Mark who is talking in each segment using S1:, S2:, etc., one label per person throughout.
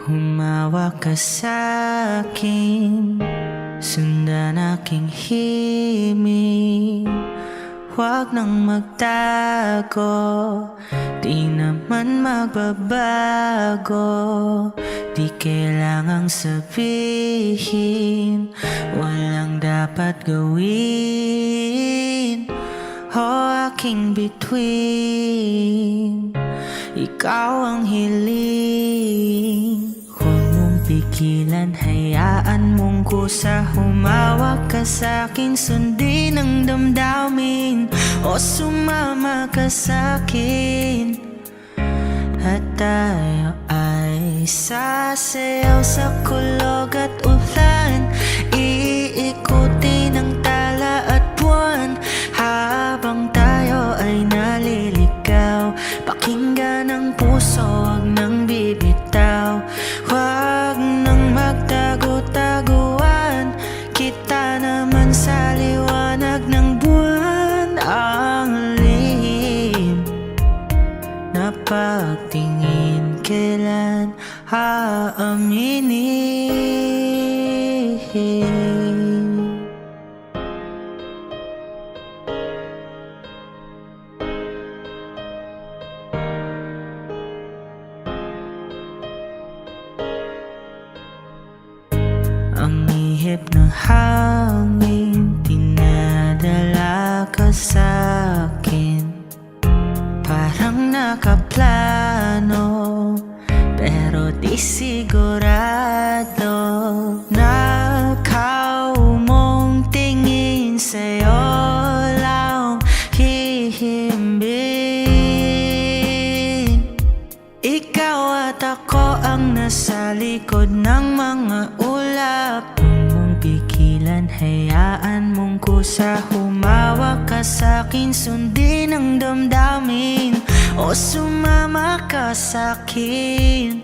S1: Humawak ka sa'kin, sundan aking himig. Huwag nang magtago, di naman magbabago. Di kailangang sabihin, walang dapat gawin o aking bituin. Ikaw ang hiling, huwag mong pigilan, hayaan mong kusa. Humawak ka sa'kin, sundin ang damdamin o sumama ka sa'kin. At tayo ay sasayaw sa kulog at ulan, iikutin ang tala at buwan. Habang tayo ay naliligaw, pakinggan ang puso, huwag nang bibitaw. Huwag nang magtago-taguan, kita naman sa liwanag ng buwan. Ang lihim na pagtingin, kailan aaminin? Ang ihip ng hangin, dinadala ka sa'kin. Parang nakaplano, pero di sigurado. Nakaw mong tingin, sa'yo lang hihimbing. Ikaw at ako ang nasa likod ng mga ulap. Huwag mong pigilan, hayaan mong kusa. Humawak ka sa'kin, sundin ang damdamin o sumama ka sa'kin.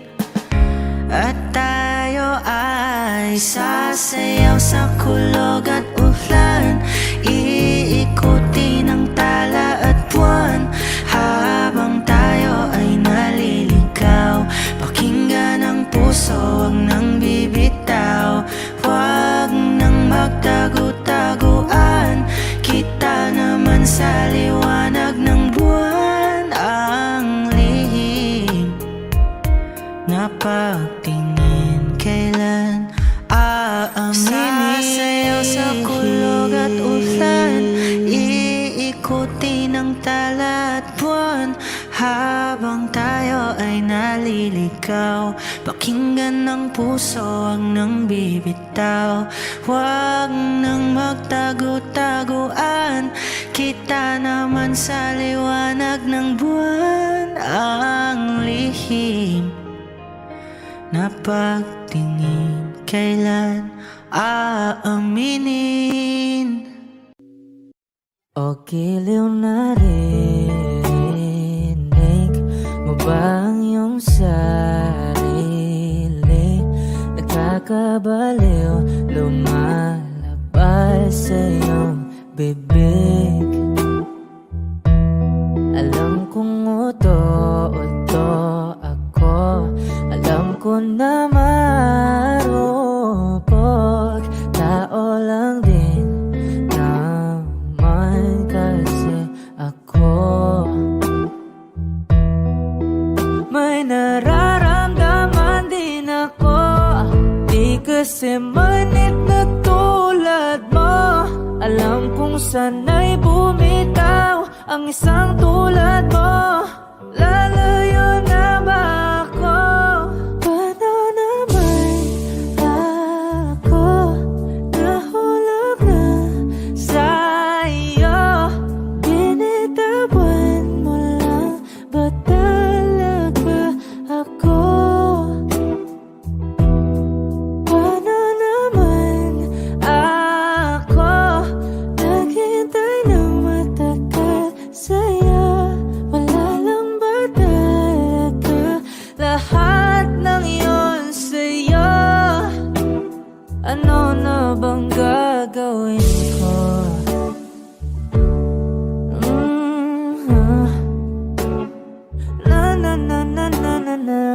S1: At tayo ay sasayaw sa kulog at ulan, iikutin ang tala at buwan. Habang tayo ay naliligaw, pakinggan ang puso, huwag nang bibitaw. Huwag nang magtago-taguan, kita naman sa liwanag ng buwan. Ang lihim na pagtingin, kailan aaminin? Sasayaw sa kulog at ulan, iikutin ang tala at buwan. Habang tayo ay naliligaw, pakinggan ng puso, huwag nang bibitaw. Huwag nang magtago-taguan, kita naman sa liwanag ng buwan. Ang lihim na pagtingin, kailan aaminin? O giliw na rinig mo ba ang iyong sarili? Nakakabaliw, lumalabas sa iyong bibig. Alam kong uto-uto ako, alam ko na marupok, tao lang din naman kasi ako. May nararamdaman din ako, di kasi manit na tulad mo. Alam kong sana'y bumitaw ang isang tulad mo. Lalayo na ba ako? Paano naman ako nahulog na sa'yo? Binitawan mo lang ba talaga ako? Paano naman ako naghintay ng matagal sa'yo? Wala lang ba talaga lahat ng iyon sa'yo? Ano na bang gagawin ko? Na na na na na na na.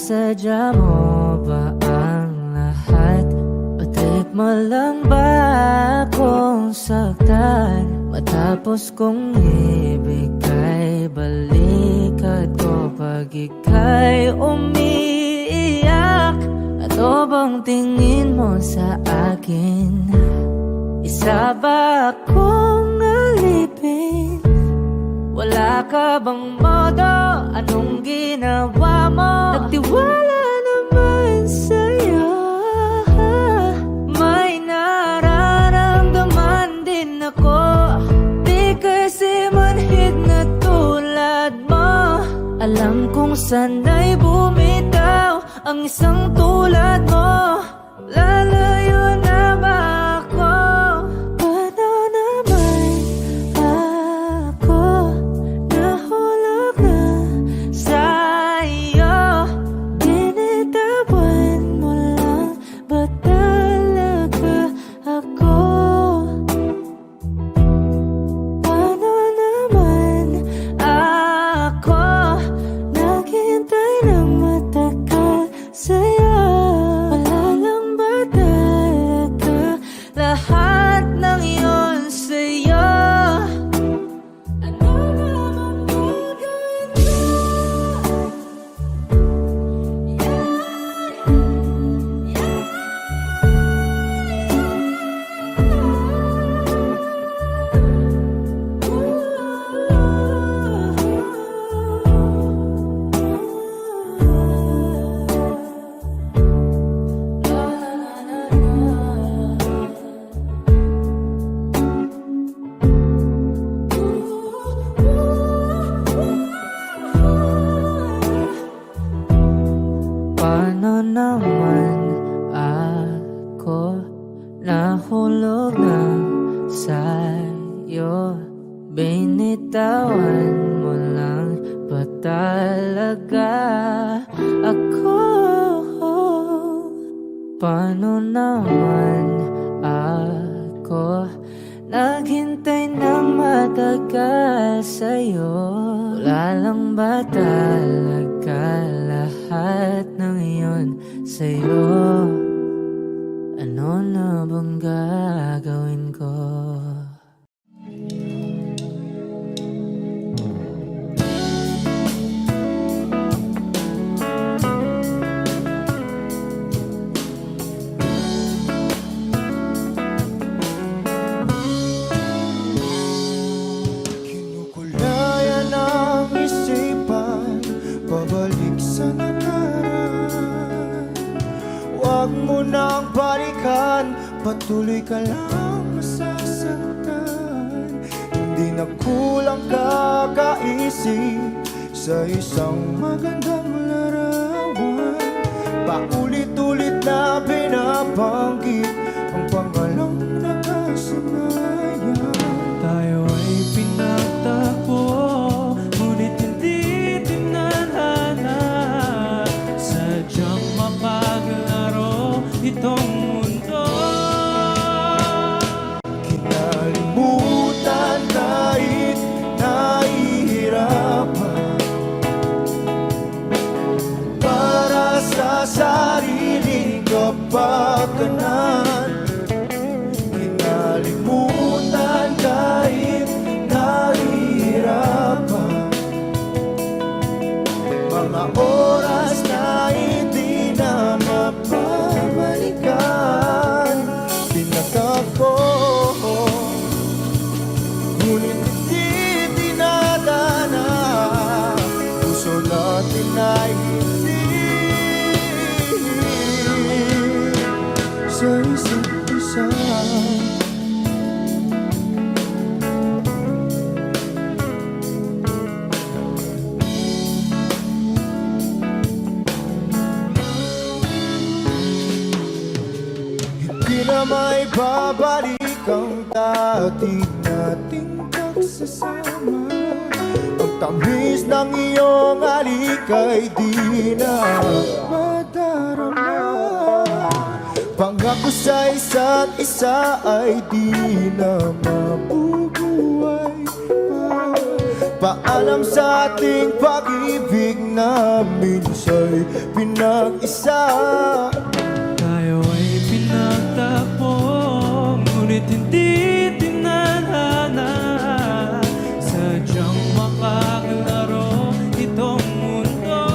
S1: Sinasadya mo ba ang lahat? O trip mo lang ba akong saktan? Matapos kong ibigay, balikat ko pag ika'y umiiyak. Ano bang tingin mo sa akin? Isa ba akong alipin? Wala ka bang modo? Anong ginawa mo? Nagtiwala naman sa'yo. May nararamdaman din ako. Di kasi manhid na tulad mo. Alam kong sana'y bumitaw ang isang tulad mo. Lalayo na ba ako? Paano naman ako nahulog na sa'yo? Binitawan mo lang ba talaga ako? Paano naman ako naghintay ng matagal sa'yo? Wala lang ba talaga lahat ng iyon sa'yo? Ano naman gagawin mo? Paano naman ako nahulog na sa'yo? Binitawan mo lang ba talaga ako? Paano naman ako naghintay ng matagal sa'yo? Wala lang ba talaga lahat ng iyon sa'yo? Ano na bang gagawin ko?
S2: Kinukulayan ang isipan, pabalik sa nakaraan. Huwag mo nang balikan, patuloy ka lang masasaktan. Hindi na kulang kakaisip sa isang magandang larawan. Paulit-ulit na binabanggit ang pangalang nakasanayan.
S3: Tayo ay pinagtagpo, ngunit hindi tinadhana. Sadyang mapaglaro itong mundo.
S2: Kinalimutan kahit nahihirapan, para sa sariling kapakanan. Kinalimutan kahit nahihirapan, mga oras na hindi na mapabalikan. Pinagtagpo, ngunit hindi dinadana. Puso natin ay hindi sa isa't isa. Hindi na may babalik ang dati nating pagsasama. Ang tamis ng iyong halik ay di na madarama. Pangako sa isa't isa ay di na mabubuhay pa. Paalam sa ating pag-ibig na minsa'y pinag-isa.
S3: Tayo ay pinagtagpo, ngunit hindi tinadhana. Sadyang makakalaro itong mundo.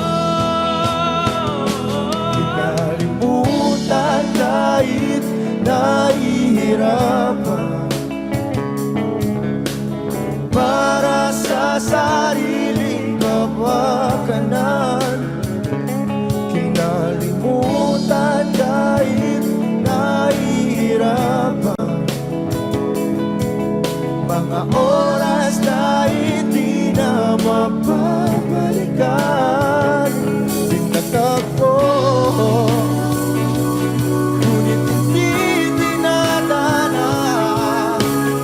S2: Kinalimutan kahit nahihirapan, para sa sariling kapakanan. Kinalimutan kahit nahihirapan, mga oras na hindi na mapabalikan. Pinagtagpo, ngunit hindi dinadana.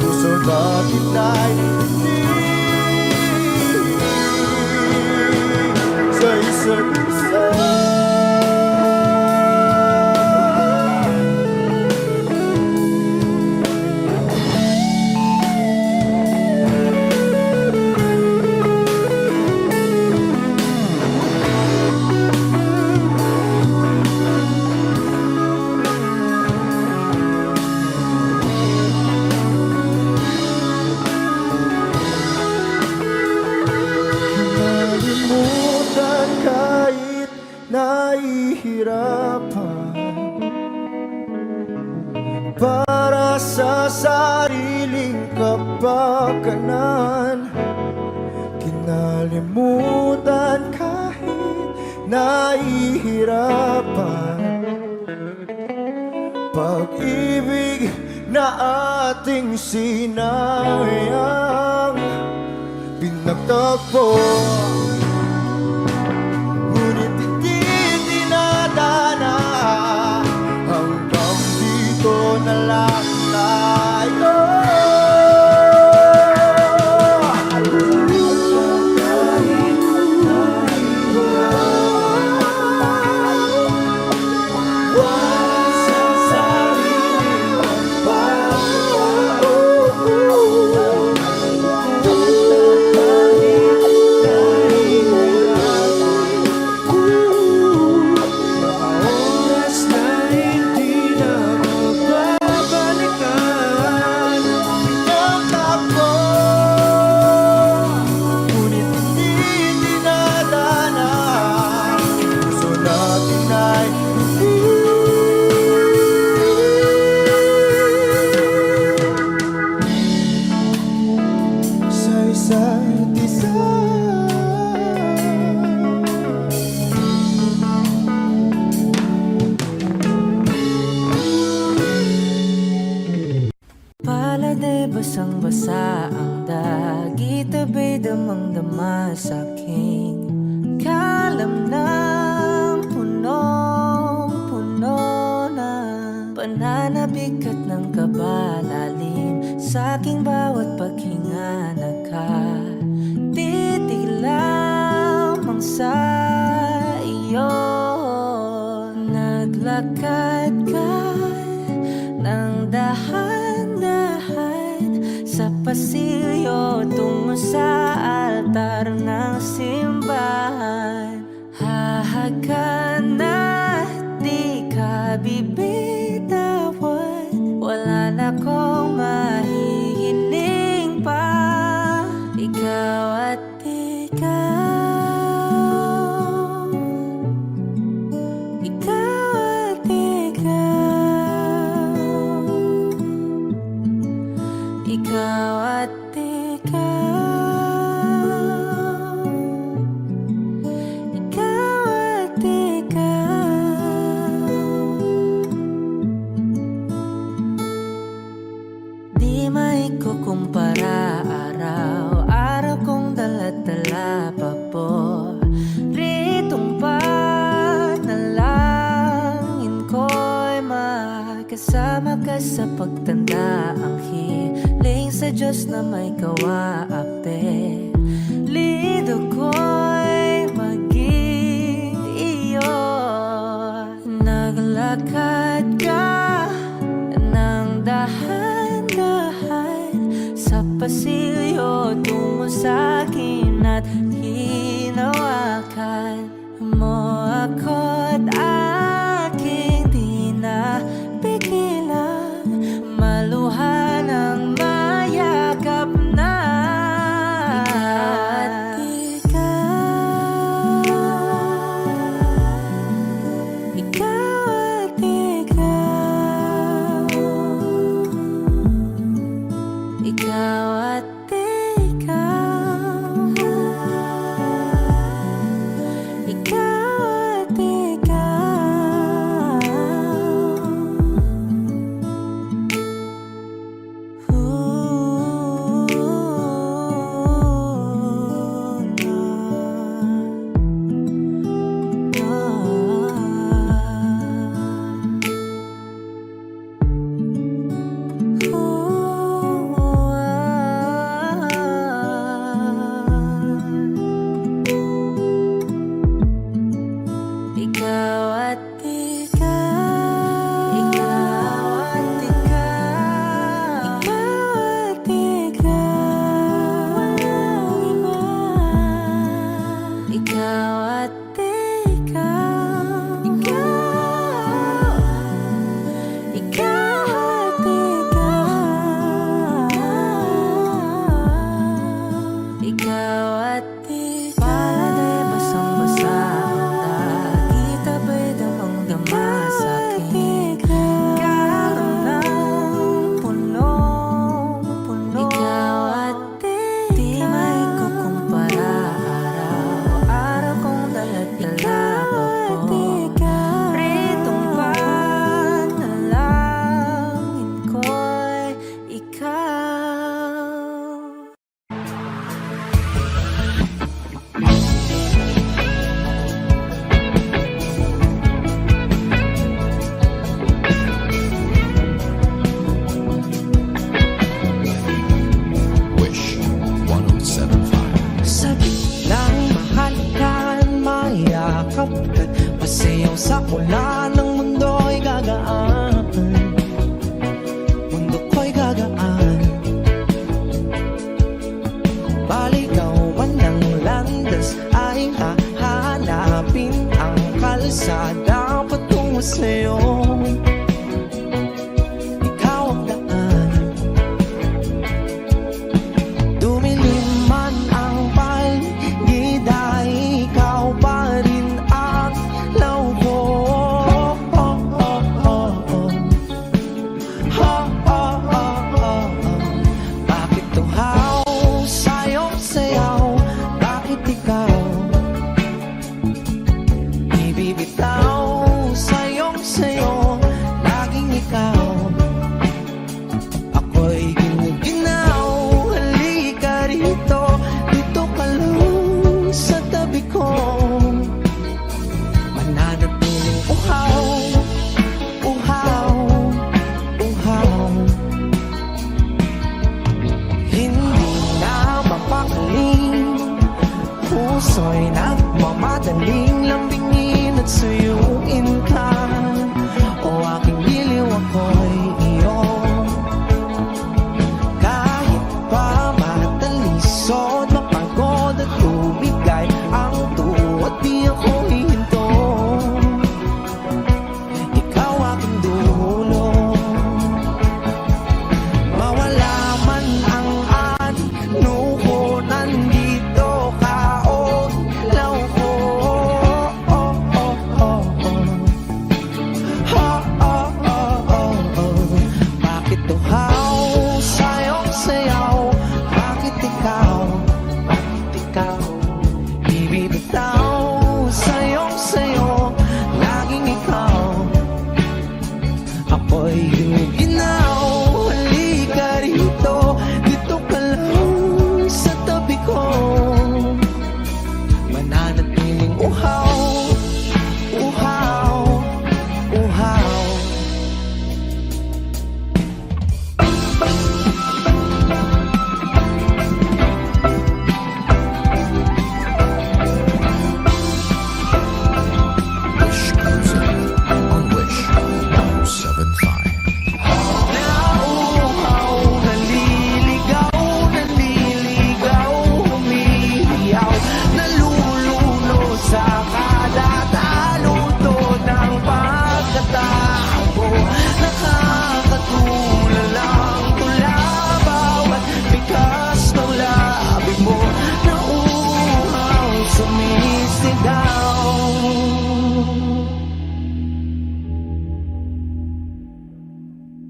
S2: Puso natin ay hindi sa isa't isa. Kinalimutan kahit nahihirapan, para sa sariling kapakanan. Kinalimutan kahit nahihirapan, pag-ibig na ating sinayang. Pinagtagpo, ngunit hindi dinadana. Hanggang dito na lang tayo. Isa't isa.
S1: Palade basang-basa ang dagit, abay damang-dama sa aking kalam ng punong-puno na pananabik at ng kabalalim sa aking bawat paghinga. Nakatitig lamang sa iyo, naglakad ka ng dahan-dahan sa pasilyo tungo sa altar ng simbahan. Hahagan at di ka bibitawan, wala na akong mahihiling pa. Ikaw at ikaw, ikaw at ikaw, ikaw at ikaw, ikaw at ikaw. Di maikukumpara, araw-araw kong dala-dala pa po ritong panalangin ko'y makasama ka sa pagtanda. Ang hiling sa Diyos na may kawaape, lido ko'y maging iyo. Naglakad ka ng dahan-dahan sa sa pasilyo tungo sa akin at hinawakan mo ako't aking di na pigilan maluhan ang mayakap na ikaw at ikaw, ikaw at ikaw, ikaw at ikaw.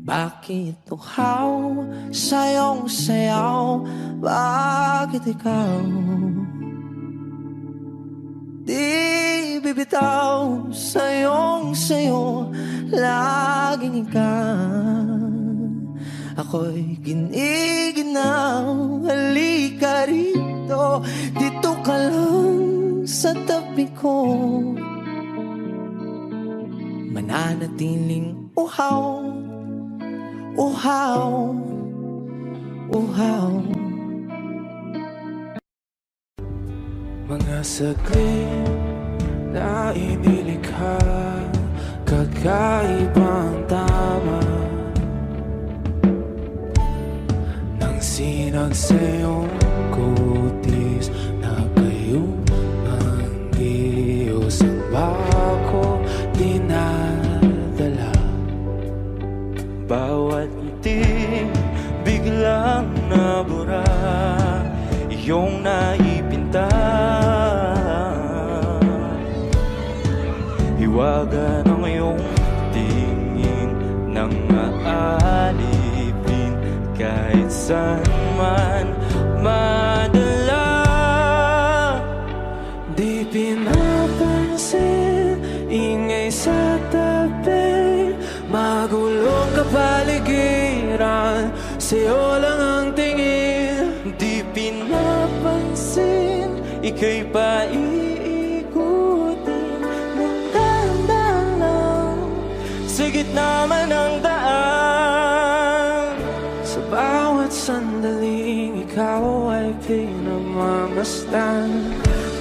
S1: Bakit uhaw sa iyong sayaw? Bakit ikaw di bibitaw sa iyong sayo? Laging ikaw, ako'y giniginaw. Halika rito, dito ka lang sa tabi ko. Mananatiling uhaw, uhaw, uhaw.
S3: Mga saglit na inilikha, kakaibang tama nang sinag sa iyong kutis na kayong Diyos ang bako dinadala. Bawat ngiti biglang nabura, iyong naipinta. Hiwaga ng iyong tingin nang aalipin kahit saan man madala. Di pinapansin, ingay sa tabi, magulong kapaligiran, sa'yo lang ang tingin. Di pinapansin, ika'y paiikutin ng dahan-dahan lang sa gitna man ng daan. Sa bawat sandaling ikaw ay pinamamasdan,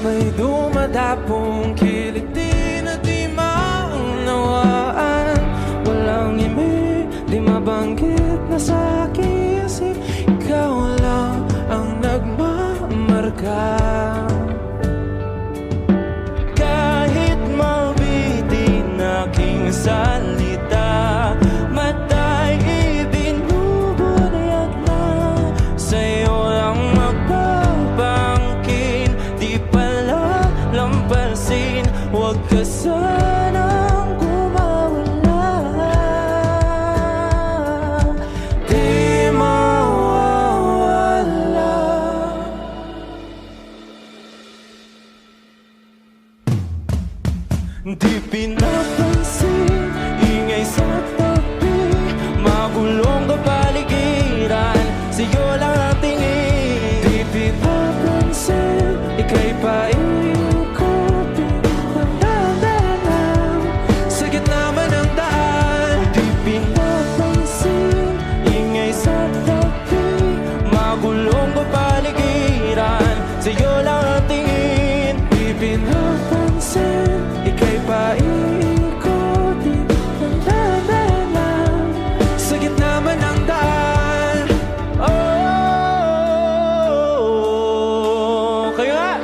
S3: may dumadapong kilig di na di maunawaan. Walang imig, di mabanggit na sa aking isip, ikaw lang ang nagmamarka. Kahit mabitin aking salita, matay ibinubunayag na, sa'yo lang magbabangkin. Di pala lampasin, huwag ka sanang kumawala. Di mawawala. Di pinapansin, ingay sa tabi, magulong kapaligiran, sa'yo lang ang tingin. Di pinapansin, ika'y paikutin ng dahan-dahan sa gitna man ng daan. Di pinapansin, ingay sa tabi, magulong kapaligiran, sa'yo lang ang tingin. Di pinapansin, ika'y paikutin ng dahan-dahan sa gitna man ng daan. Oh, kaya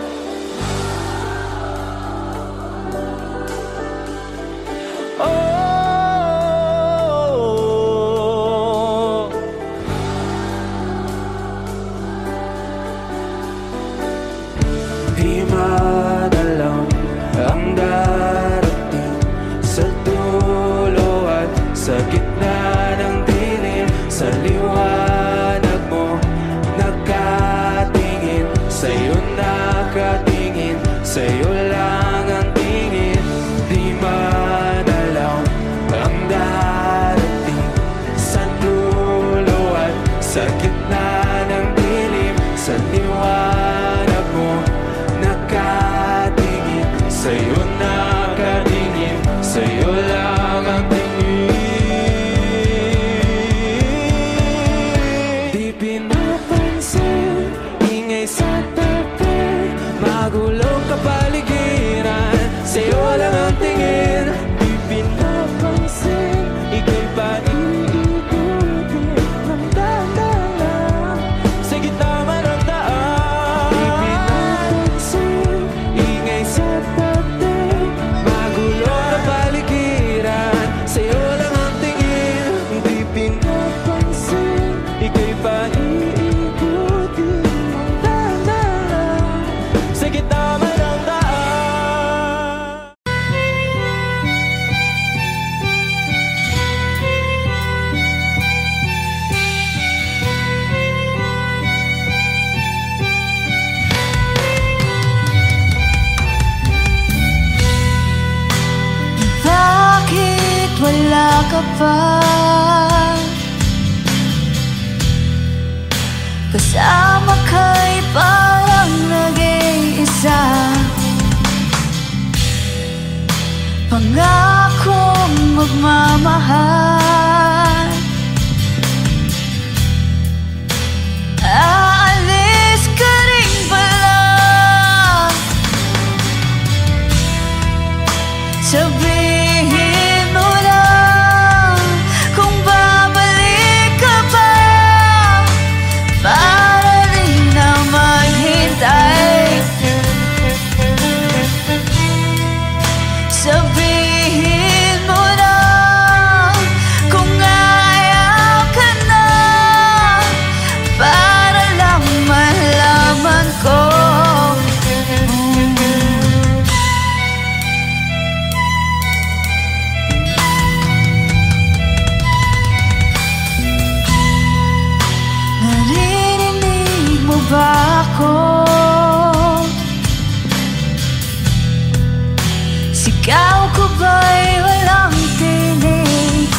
S3: oh, di madalam ang darating sa dulo at sa gitna ng dilim. Sa liwanag mo nakatingin, sa'yo nakatingin, sa'yo lang ang tingin. Di madalaw ang darating sa dulo at sa gitna ng dilim. Sa liwanag mo nakatingin, sa'yo nakatingin, sa'yo lang ang tingin. Di pinapansin, ingay sa tabi, magulong kapaligiran, sa'yo lang ang tingin. Di pinapansin, ika'y paiikutin ng dahan-dahan lang
S1: pa. Kasama ka'y parang nag-iisa. Pangakong magmamahal. Aalis ka rin pala. Sabihin mo lang kung babalik ka pa, para rin na maghintay. Sabihin mo lang kung ayaw ka na, para lang malaman ko. Naririnig mo ba ako? Sigaw ko ba'y walang tinig?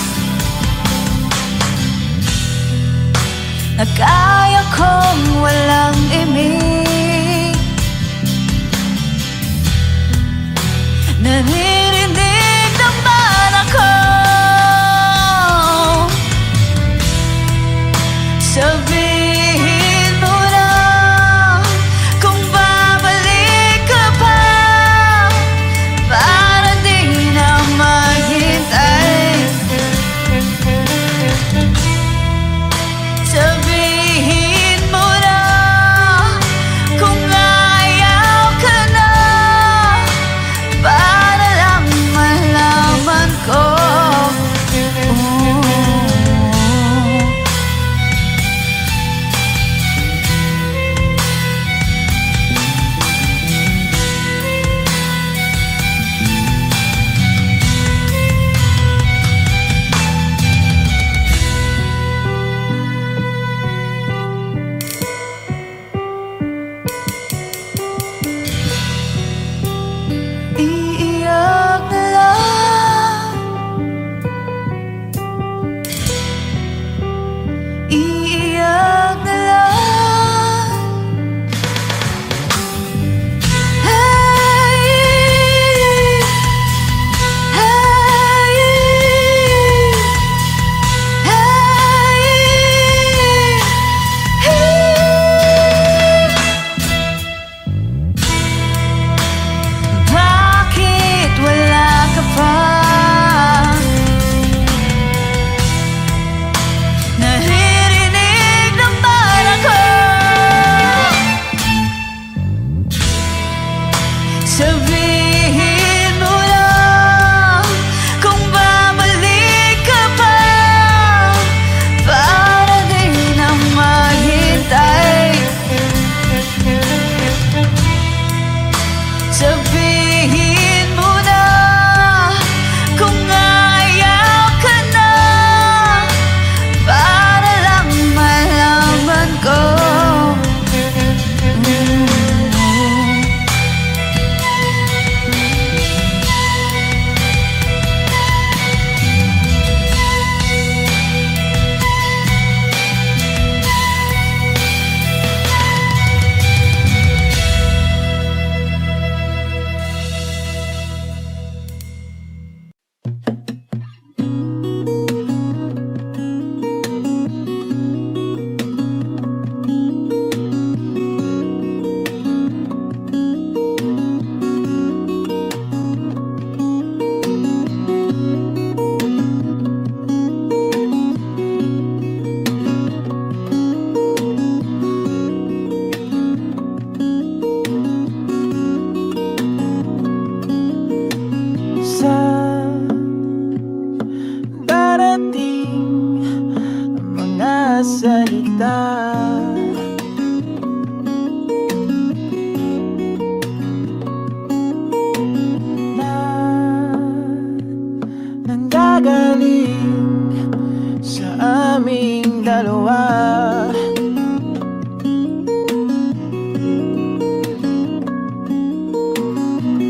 S1: Na kaya kong walang imig? Naririnig naman ako. Sabihin mo lang kung babalik ka pa, para di na maghintay. Sabihin mo lang kung ayaw ka na, para lang malaman ko. Iiyak na lang. Iiyak na lang. Hey, hey, bakit wala ka pa? Naririnig naman ako. Sabihin mo lang kung babalik ka pa, para di na maghintay. Sabihin mo na kung ayaw ka na, para lang malaman ko.
S3: Saan darating ang mga salita? Na nanggagaling sa aming dalawa.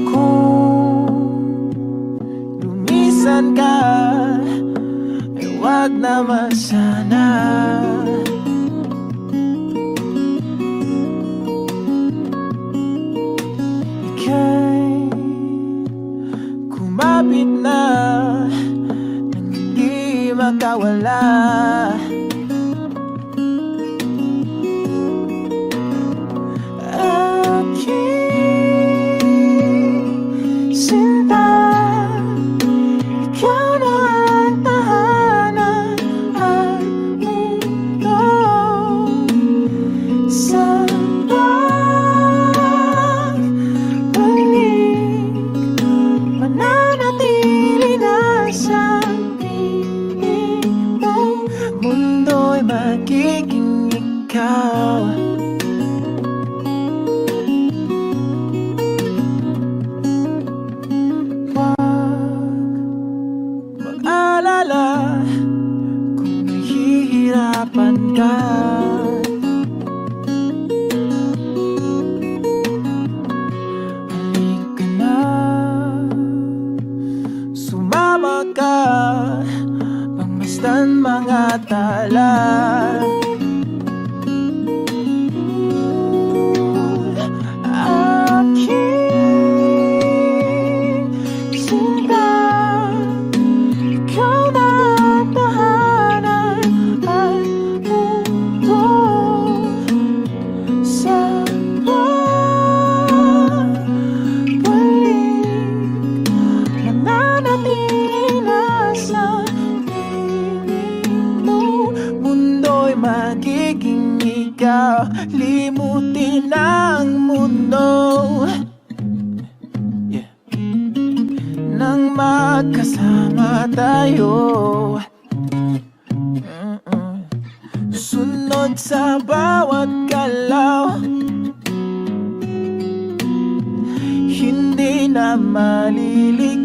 S3: Kung lumisan ka na. Ika'y kumapit na nang hindi makawala. Aking sinta, ikaw na ang tahanan at mundo sa pagbalik. Mananatili na sa piling mo, mundo'y magiging ikaw. Mag-alala kung nahihirapan ka. Halika na, sumama ka, pangmasdan mga tala. Aking sinta, ikaw na ang tahanan at mundo sa pagbalik. Mananatili na sa piling mo, mundo'y magiging ikaw. Limutin ang mundo nang magkasama tayo. Sunod sa bawat galaw, hindi na maliligaw.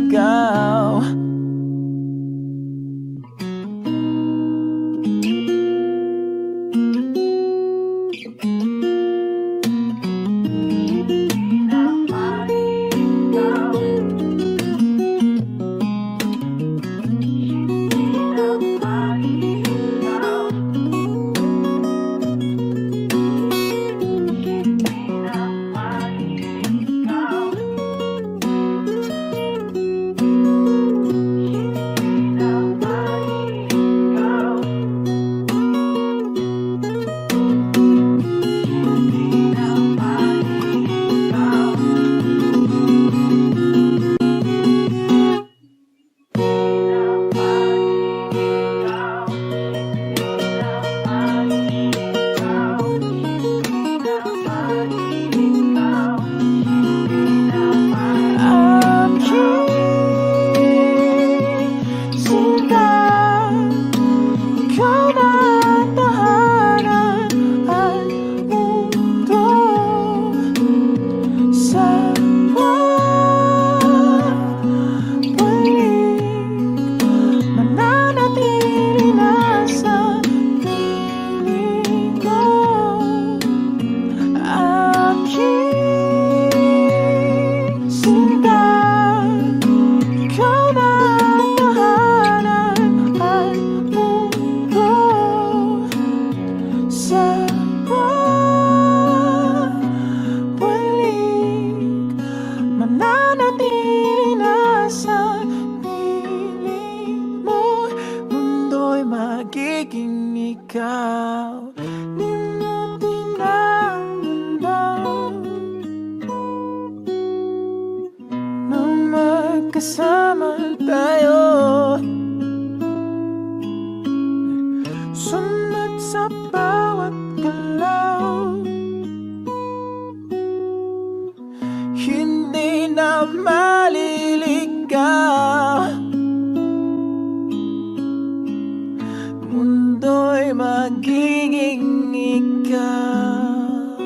S3: Magiging ikaw. Limutin ang mundo nang magkasama tayo. Sunod sa bawat galaw, hindi na maliligaw. Mundo'y magiging ikaw.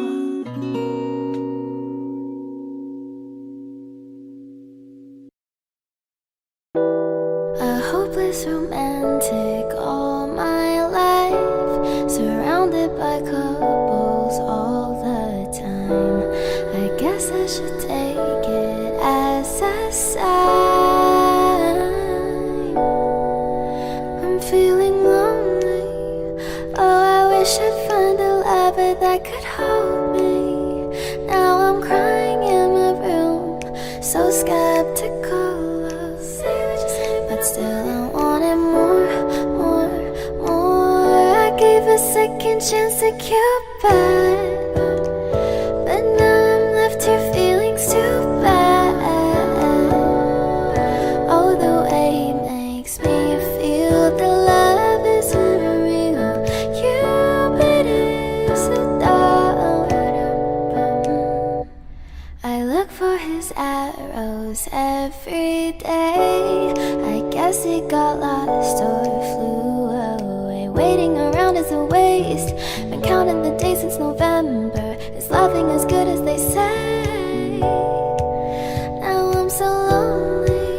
S4: A hopeless romantic all my life, surrounded by couples all the time. I guess I should take it as a sign. I'm feeling lonely, lover that could hold me. Now I'm crying in my room, so skeptical of it. But still I wanted more, more, more. I gave a second chance to Cupid, but now I'm left here feeling too bad. Oh, the way he makes me feel the love isn't real. Cupid is a dog. I look for his arrows every day. I guess he got lost or flew away. Waiting around is a waste. Been counting the days since November. Is loving as good as they say? Now I'm so lonely.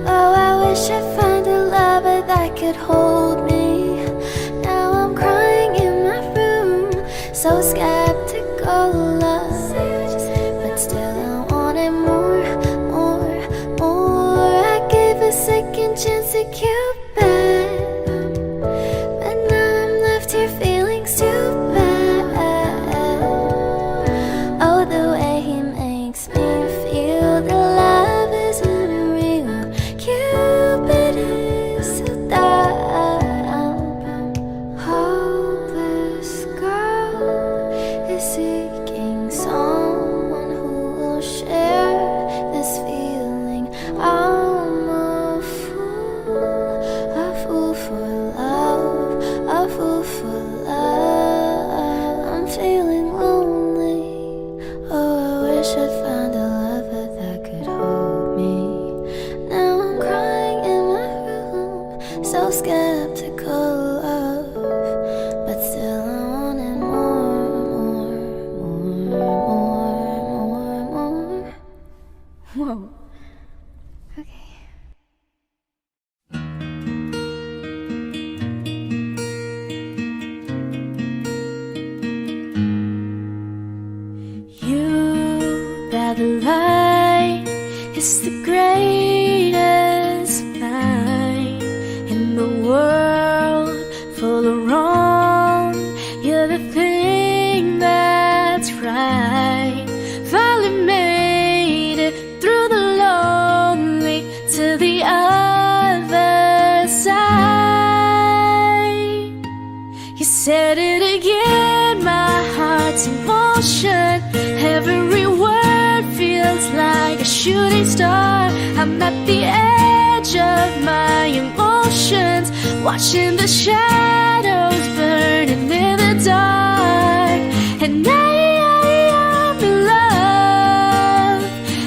S4: Oh, I wish I'd find a lover that could hold me. Now I'm crying in my room, so skeptical of it. But still I wanted more, more, more. I gave a second chance to Cupid, but now I'm left here feeling too bad. Oh, the way he makes me feel the love isn't real. Cupid is so dumb. Hopeless girl is seeking someone who will share this feeling. I'm a fool for love, a fool for love. I'm feeling lonely. Oh, I wish I'd find a lover that could hold me. Now I'm crying in my room, so skeptical of, but still I wanted more, more, more, more, more. Whoa. Okay. You that light is the greatest night in the world full of wrong. You're the thing that's right. Finally made it through the lonely to the other side. You said it again, my heart's in motion. Every word feels like a shooting star. I'm at the edge of my emotions, watching the shadows burning in the dark. And I'm in love,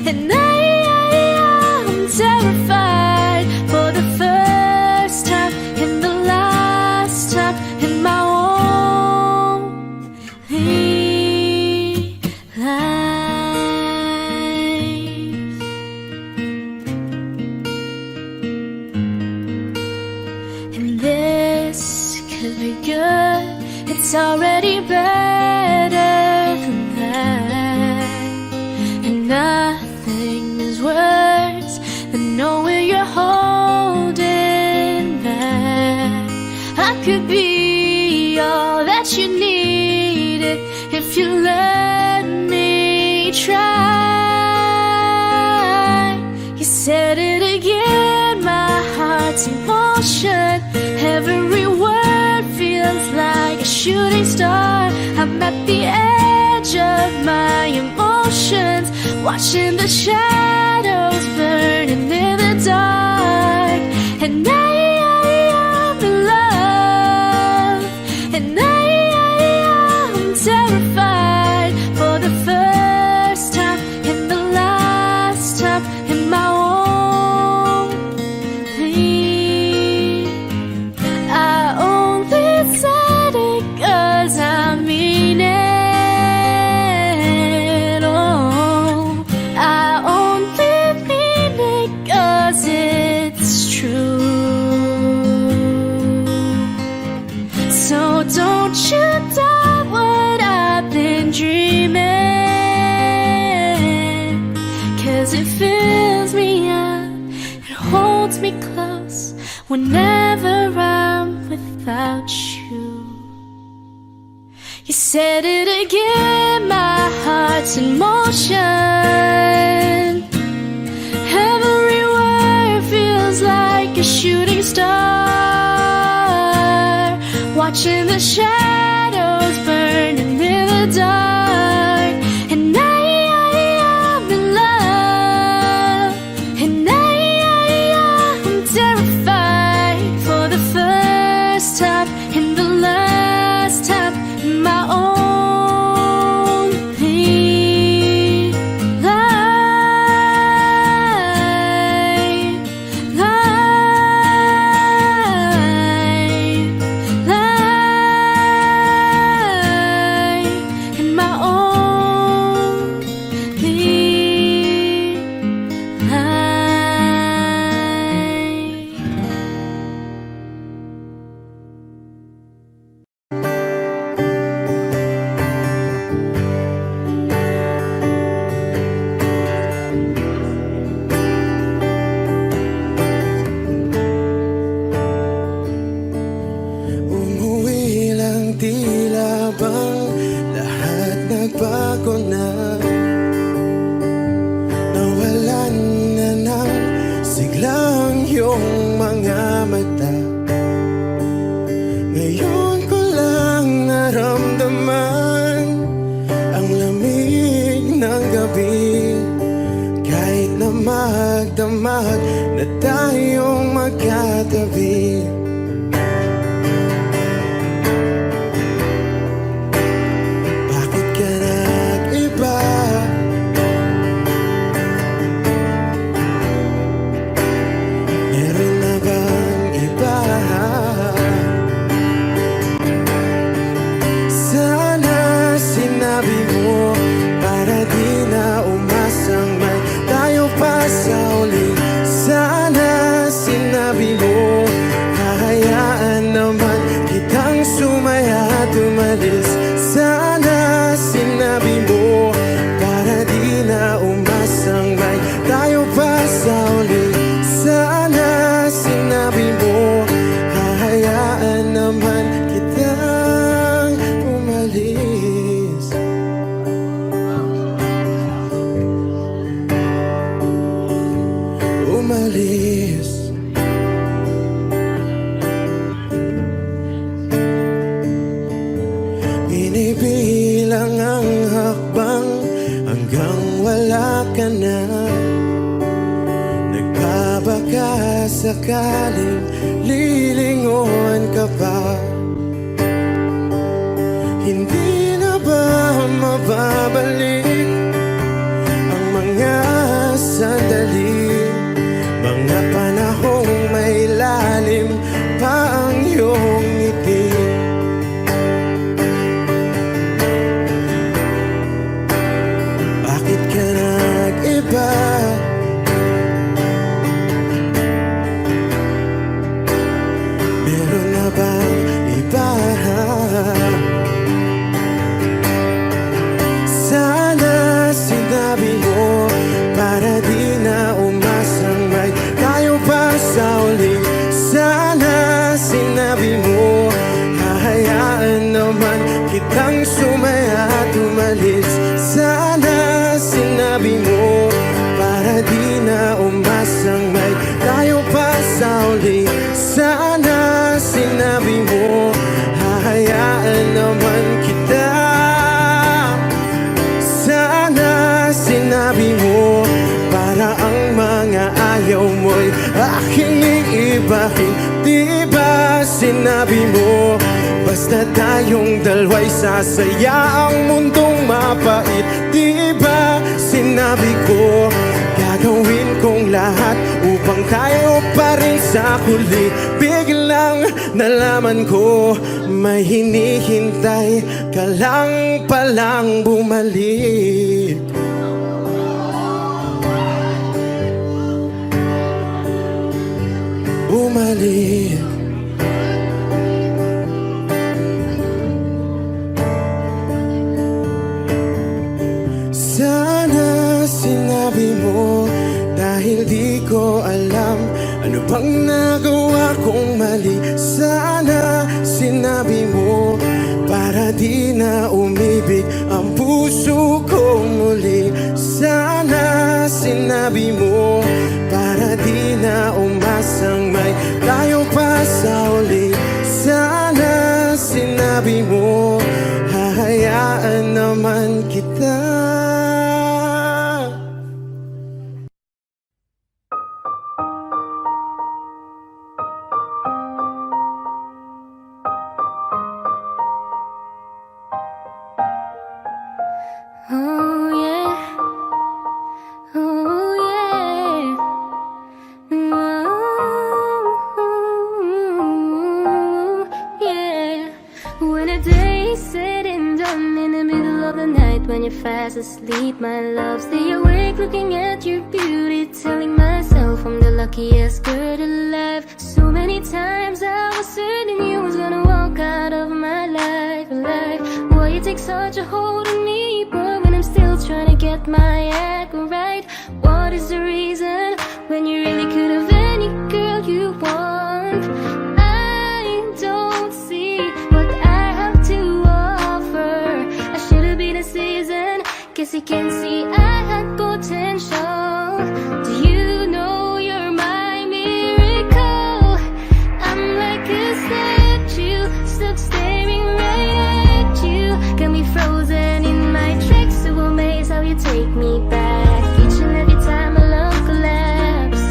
S4: and I'm terrified for the first time and the last time in my only life. And this could be good. It's already better than that. And nothing is worse than knowing you're holding back. I could be all that you needed if you let me try. You said it again, my heart's in motion. Every word feels like a shooting star. I'm at the edge of my emotions, watching the shadows burning in the dark. And I'm in love, and I'm terrified for the first time and the last time in my only. I only said it 'cause I mean it. Oh, I only mean it 'cause it's true. So don't you doubt what I've been dreaming, 'cause it fills me up, it holds me close whenever I'm without you. You said it again, my heart's in motion. Every word feels like a shooting star. Watching the shadows burning in the dark. And I'm in love. And I'm terrified for the first time and the last time in my only life, in my only
S2: Umuwi lang, tila bang lahat nagbago na. Nawalan na ng siglang iyong mga mata. Ngayon ko lang naramdaman ang lamig ng gabi. Kahit na magdamag na tayong magkatabi. Bakit ka nag-iba? Meron na bang iba? Sana sinabi mo para di na umasang may tayo pa sa uli. Sana sinabi mo hahayaan naman kitang sumaya at umalis. Sana sinabi mo para di na umasang may tayo pa sa uli. Sana sinabi mo hahayaan naman kitang umalis. Umalis. Binibilang ang hakbang hanggang wala ka na. Nagbabaka sakaling lilingon ka pa. Hindi na ba mababalik ang mga sandali, mga panahong may lalim pa ang iyong ngiti? Bakit ka nag-iba? Meron na bang iba? Sana sinabi mo para di na umasang may tayo pa sa uli. Sana sinabi mo hahayaan naman kitang sumaya at umalis. Sana sinabi mo para di na umasang may tayo pa sa uli. Sana sinabi mo hahayaan naman kita. Sana sinabi mo para ang mga ayaw mo'y aking iibahin. Di ba sinabi mo basta tayong dalawa'y sasaya ang mundong mapait? Di ba sinabi ko gagawin kong lahat upang tayo pa rin sa huli? Biglang nalaman ko may hinihintay ka lang palang bumalik. Bumalik. Sana sinabi mo dahil di ko alam ano bang nagawa kong mali. Sana sinabi mo para di na umibig ang puso ko muli. Sana sinabi mo para di na umasang may tayo pa sa uli. Sana sinabi mo hahayaan naman kita.
S4: Oh yeah, oh yeah, oh yeah. When a day is said and done in the middle of the night, when you're fast asleep, my love, stay awake looking at your beauty, telling myself I'm the luckiest girl alive. So many times I was certain you was gonna walk out of my life, alive. Why you take such a hold on me, but when I'm still trying to get my act right? What is the reason when you really could have any girl you want? I don't see what I have to offer. I should have been a season, guess you can see I had potential. Do you know you're my miracle? I'm like a statue, stuck staring right at you. Got me frozen in my tracks, so amazed how you take me back. Each and every time my love collapse,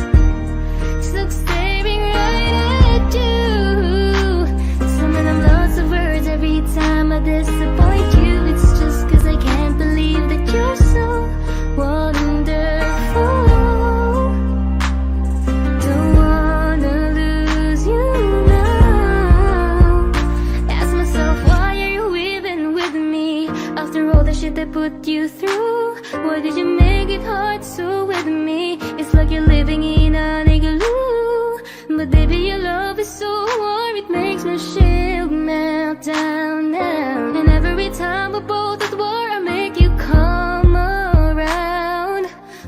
S4: stuck staring right at you. Some of them lots of words every time I disappoint you. It's just cause I can't believe that you're so wonderful. Don't wanna lose you now. Ask myself, why are you even with me? After all the shit I put you through, why did you make it hard so with me? It's like you're living in an igloo. But baby, your love is so warm, it makes my shield melt down now. And every time we're both at war, I make you come around.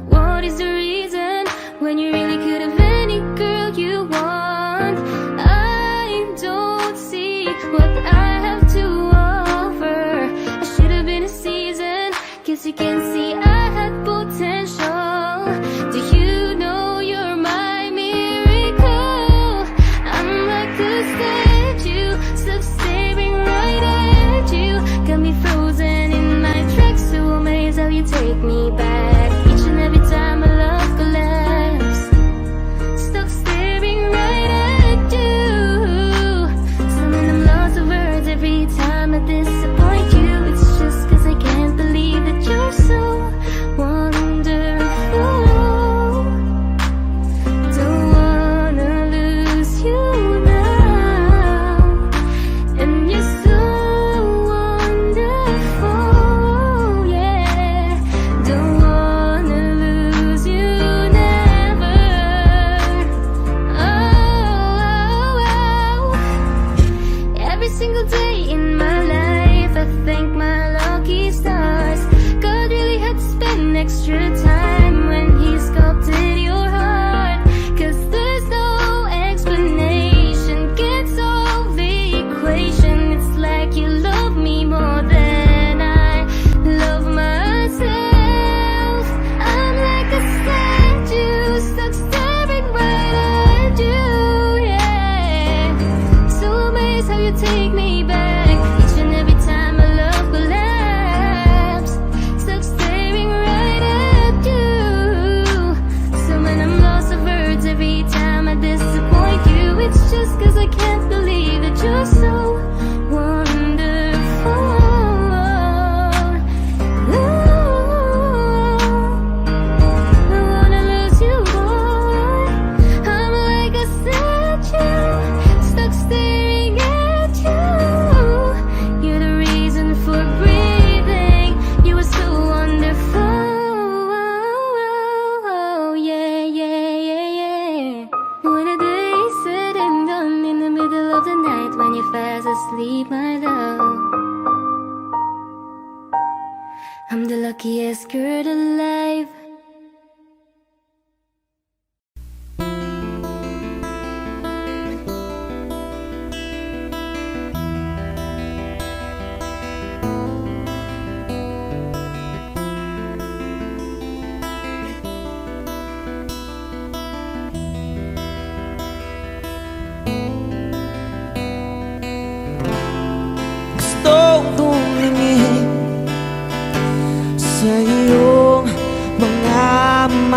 S4: What is the reason when you really could have any girl you want? I don't see what I have to offer. I should have been a season, guess you can see I had potential. Do you know you're my miracle? I'm like a statue, stuck staring right at you. Got me frozen in my tracks, so amazed how you take me back. Each and every time my love collapse, stuck staring right at you. Some of them lots of words every time I disappoint you. It's just cause I can't believe that you're so wonderful. Don't wanna lose you now. And you're so wonderful, yeah. Don't wanna lose you never. Oh. Every single day in my life, I thank my lucky stars. God really had to spend extra time when he sculpted your heart. Cause there's no explanation, can't solve the equation. It's like you love me more than I love myself. I'm like a statue, stuck staring right at you, yeah. So amazed how you take me back. Each and every time my love collapse, stuck staring right at you. So when I'm lost of words every time I disappoint you, it's just cause I can't believe that you're so wonderful. Ooh, I wanna lose you, boy. I'm like a statue, stuck staring at you. You're the reason for breathing. You were so wonderful. Yeah, yeah, yeah, yeah. When a day is said and done in the middle of the night, when you're fast asleep, my love, I'm the luckiest girl alive.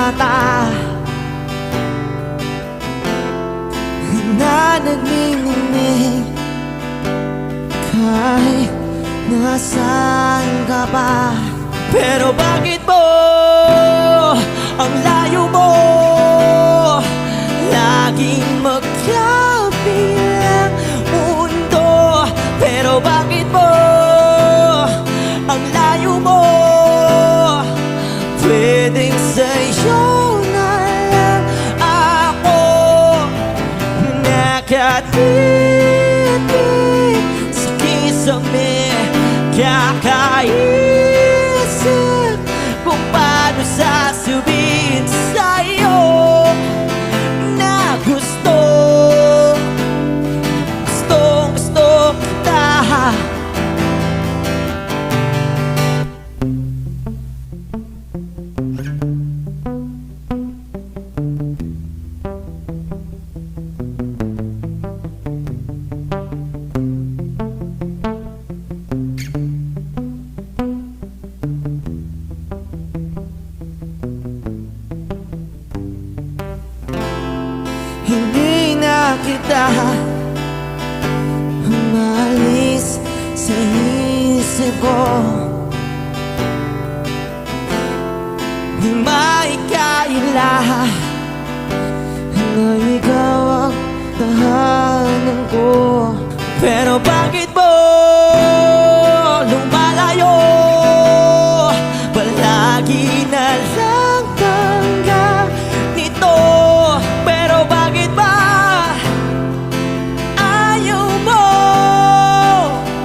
S1: mata na nagniningning kahit nasaan ka pa. Pero bakit mo ang layo mo laging magkabilang mundo? Pero bakit mo ang layo mo pwedeng sa'yo na lang ako nakatitig sa kisame, kakaisip kung paano sasabihin sa'yo na gustong gusto kita. Hindi na kita umalis sa isip ko. Di maikaila na ikaw ang tahanan ko. Pero bakit mo lumalayo? Palagi na lang hanggang nito. Pero bakit ba ayaw mo?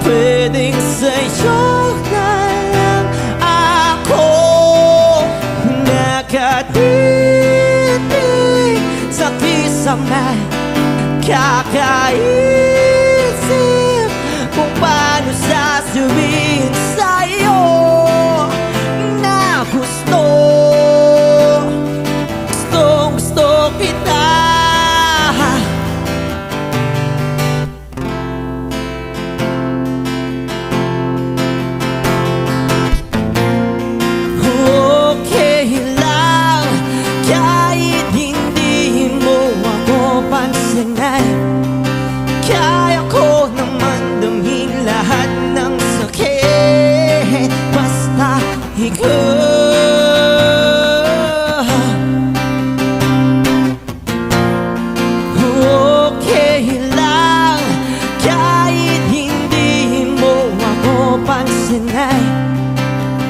S1: Pwedeng sa'yo na lang ako nakatitig sa kisame, kakaisip kung paano sasabihin sa'yo na gusto kita. Okay lang kahit hindi mo ako pansinin. Kaya ko naman damhin lahat ng sakit basta ikaw. Okay lang kahit hindi mo ako pansinin.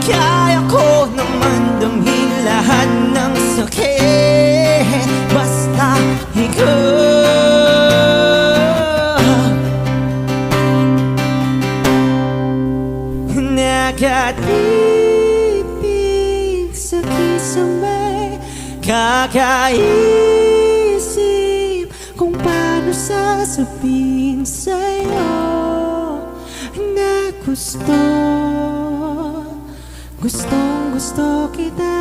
S1: Kaya ko naman damhin lahat ng sakit basta ikaw. Nakatipid sa kisame, kakaisip kung paano sasabihin sa'yo na gustong kita.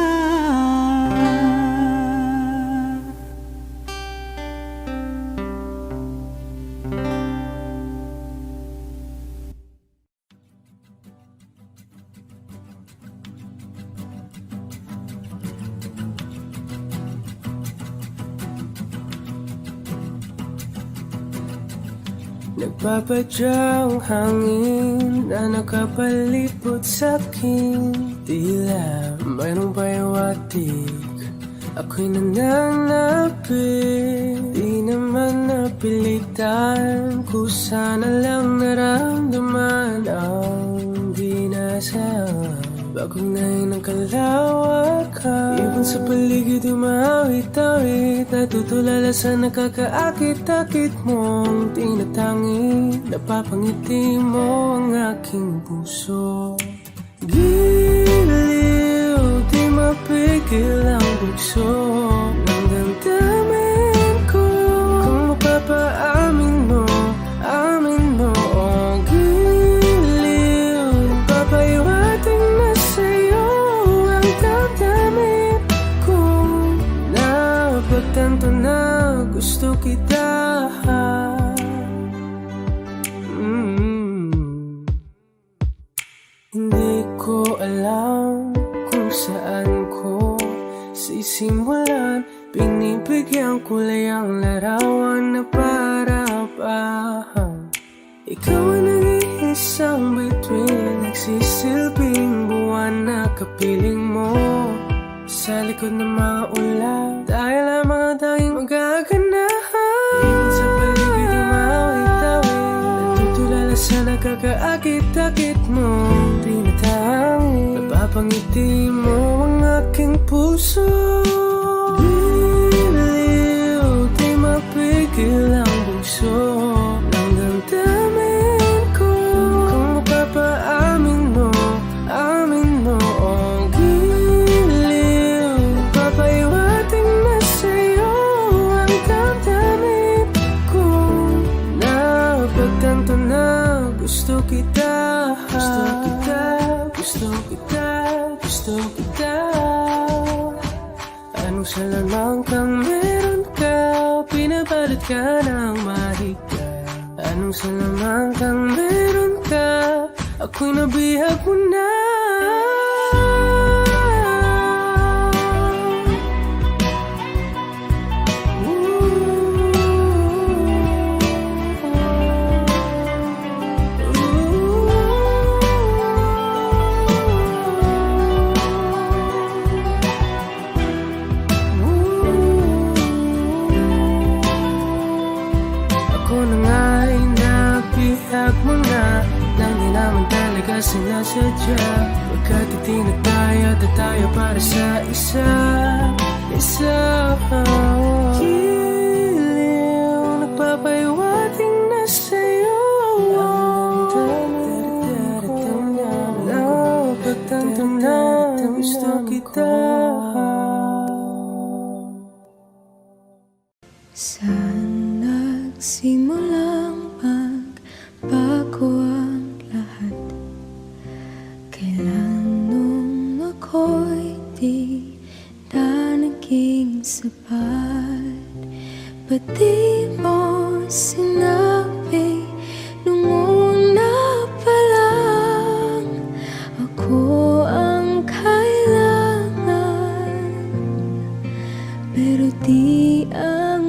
S3: Nagpapadyang hangin na nakapalipot sa'kin. Tila mayroong payawatig, ako'y nananapit. Di naman napilitan, kusana lang naramdaman ang di nasa. Bagong nahin ng kalawakan, ibon sa paligid umawit-awit. Natutulala sa nakakaakit-akit mong tinatangi. Napapangiti mo ang aking puso. Giliw, di mapigil ang bugso ng damdamin ko. Kung mapapaamin mo, amin mo. Oh, giliw, papaiwating na sa'yo ang damdamin ko. Napagtanto na gusto kita. Hindi ko alam kung saan ko simulan, binibigyang kulay ang larawan na para ba ikaw ang nag-iisang bituin, nagsisilbing buwan na kapiling mo sa likod ng mga ulan. Dahil lamang tayong magaganahan sa paligid umawit-awit, natutulala sa nakakaakit-akit mo. Pinatangin, napapangiti mo ang aking puso. Liliw, di mapigil ang bugso ng damdamin ko. Kung mapapaamin mo, amin mo ang giliw. Papaiwating na sa'yo ang damdamin ko. Napagtanto na gusto kita, gusto kita, gusto kita, gusto kita. Anong salamang kang meron ka, pinapalit ka ng mahigpit. Anong salamang kang meron ka, ako'y nabihag mo na. Ako na nga'y nabihag mo na, nang di naman talaga sinasadya. Pagkat itinag tayo at tayo para sa isa. Giliw, nagpapaiwating na sa'yo ang damdamin ko. Napagtanto na gusto kita.
S5: Saan nagsimulang magbago ang lahat? Kailan nung ako'y di na naging sapat? Ba't di mo sinabi nung una pa lang ako ang kailangan, pero di ang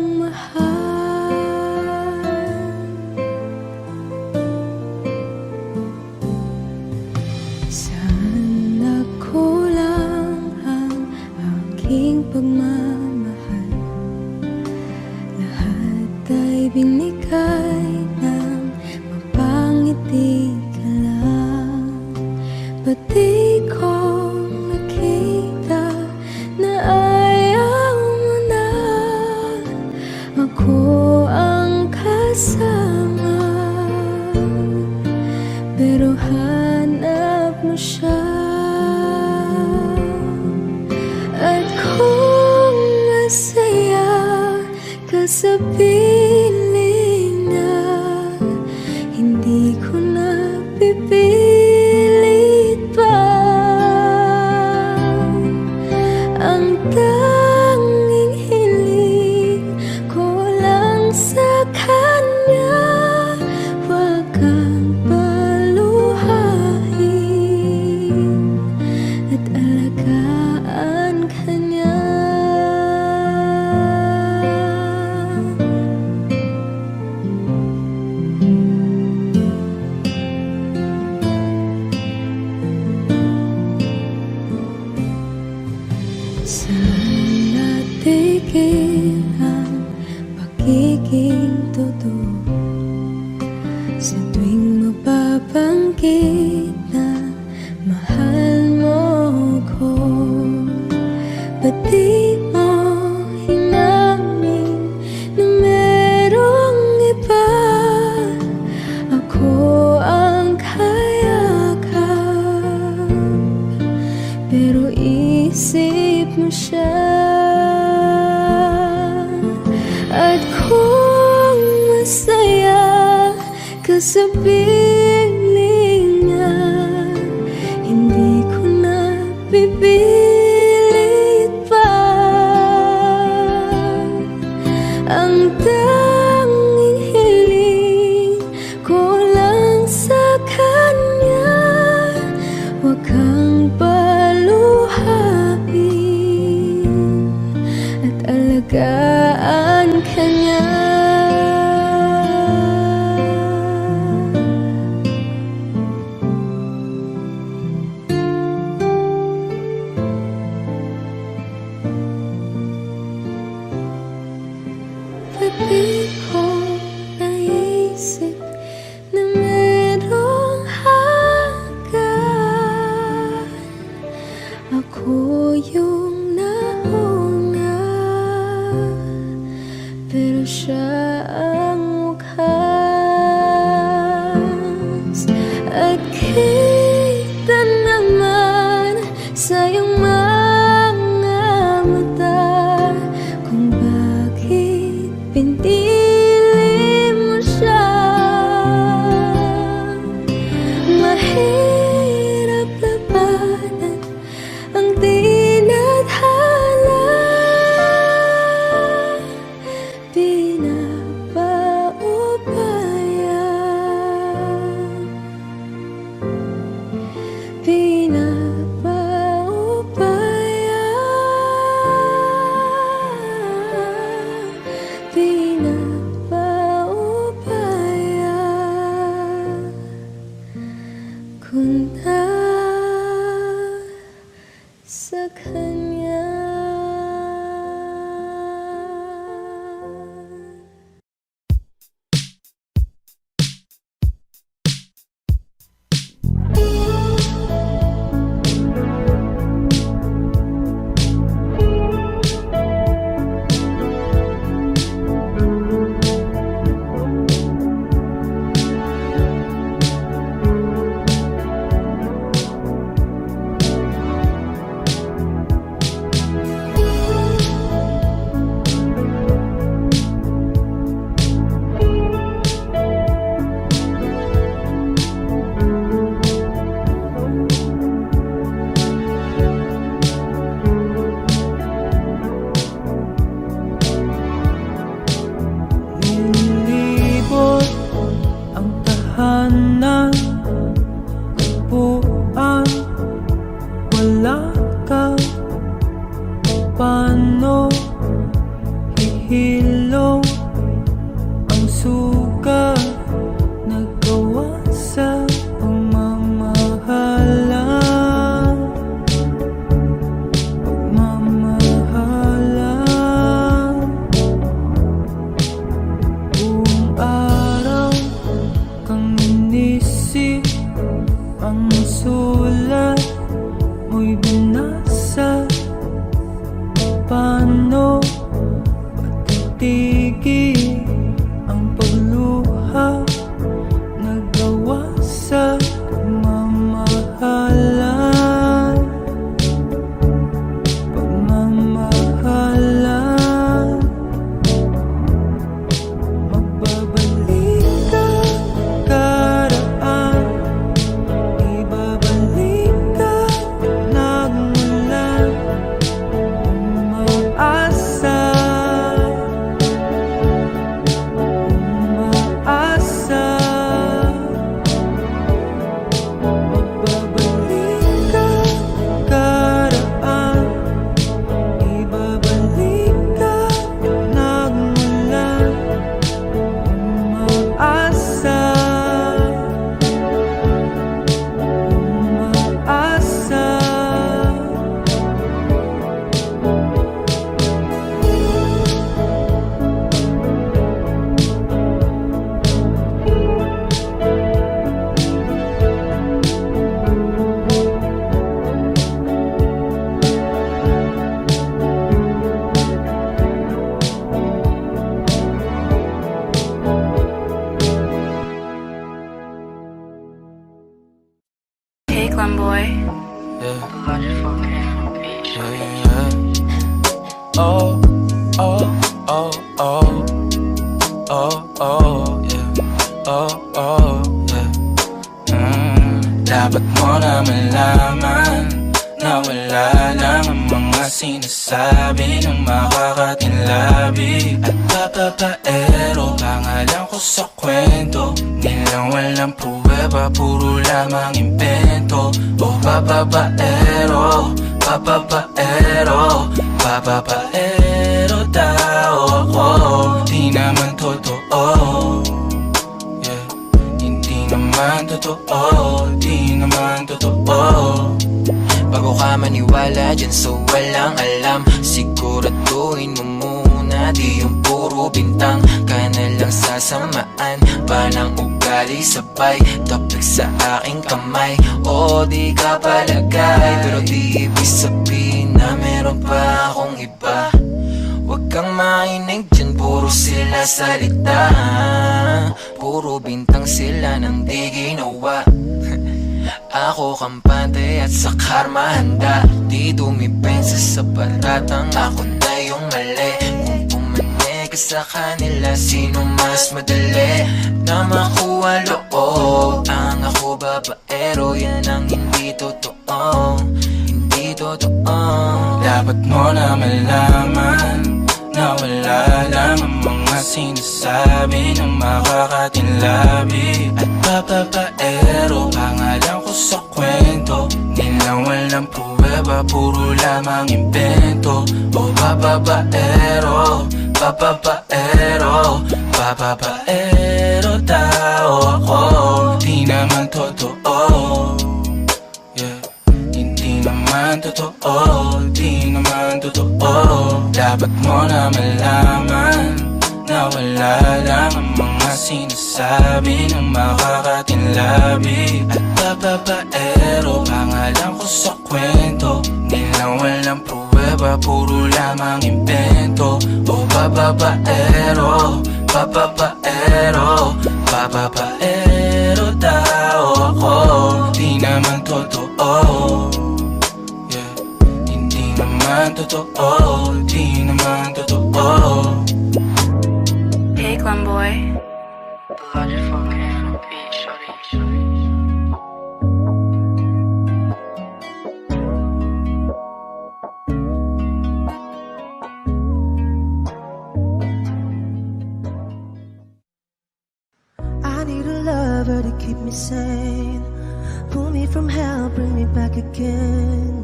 S5: saan nagkulang ang aking pagmamahal? Lahat ay binigay ng mapangiti ka lang. Ba't di ko nakita na ayaw mo na ako ang kasama? Pero hanap mo siya. At kung masaya ka sa piling niya, hindi ko na pipilit pa. Ang tanging hiling ko lang sa kanya, wag kang paluhain at alagaan ka niya. Saan natigil ang pagiging totoo? Sa tuwing mapapanggit na mahal mo ko, ba't di mo hinamin na merong iba? Ako ang kayakap, pero isip mo siya. At kung masaya ka sa piling niya, kita naman sa iyong mga mata kung bakit pinili mo siya. Mahirap labanan ang tinadhana, pinapaubaya, pinapaubaya ko na sa kanya.
S3: Lilibot ang tahanan, upuan, wala ka. Paano hihilong ang suga nagawa sa pagmamahalan, pagmamahalan. Buong araw kang inisip, ang sulat mo'y binasa. Paano patitigil ang pagluha nagawa sa pagmamahalan, pagmamahalan. Magbabalik ka karaan, ibabalik ka nagmula. Umaasa, umaasa. Magbabalik ka karaan, ibabalik ka nagmula. Umaasa, umaasa.
S1: Hey, Glenboy.
S6: Oh, oh, oh, oh, oh, oh, yeah. Oh, oh, yeah. Dapat mo na malaman na wala lang ang mga sinasabi ng makakatinlabi at papapaero. Pangalan ko sa kwento, nilang walang pruweba, puro lamang impento. Oh, papapaero, papapaero, papapaero daw ako. Di naman totoo, yeah. Hindi naman totoo, di naman totoo. Bago ka maniwala dyan so walang alam, siguraduhin mo muna di yung puro bintang ka na lang sasamaan pa ng ugali sabay tapik sa aking kamay. O di ka palagay, pero di ibig sabihin na meron pa akong iba. Huwag kang makinig dyan, puro sila salita, puro bintang sila nang di ginawa.
S7: Ako kampante at sa karma handa. Di dumipensa sa paratang ako na yung mali. Kung pumane ka sa kanila, sino mas madali na makuha loob? Ang ako babaero, yan ang hindi totoo. Hindi totoo.
S6: Dapat mo na malaman na wala lang ang mga sinasabi ng makakatinlabi at papapaero. Pangalan ko sa kwento, nilang walang pruweba, puro lamang invento. O papapaero, papapaero, papapaero tao ako. Di naman totoo, yeah. Hindi naman totoo, di naman totoo. Dapat mo na malaman na wala lang ang mga sinasabi ng makakatinlabi at papapaero. Pangalan ko sa kwento, nilang walang pruweba, puro lamang invento. O papapaero, papapaero, papapaero tao ako. Di naman totoo, yeah. Hindi naman totoo, di naman totoo.
S8: Hey, Clem boy.
S1: I need a lover to keep me sane. Pull me from hell, bring me back again.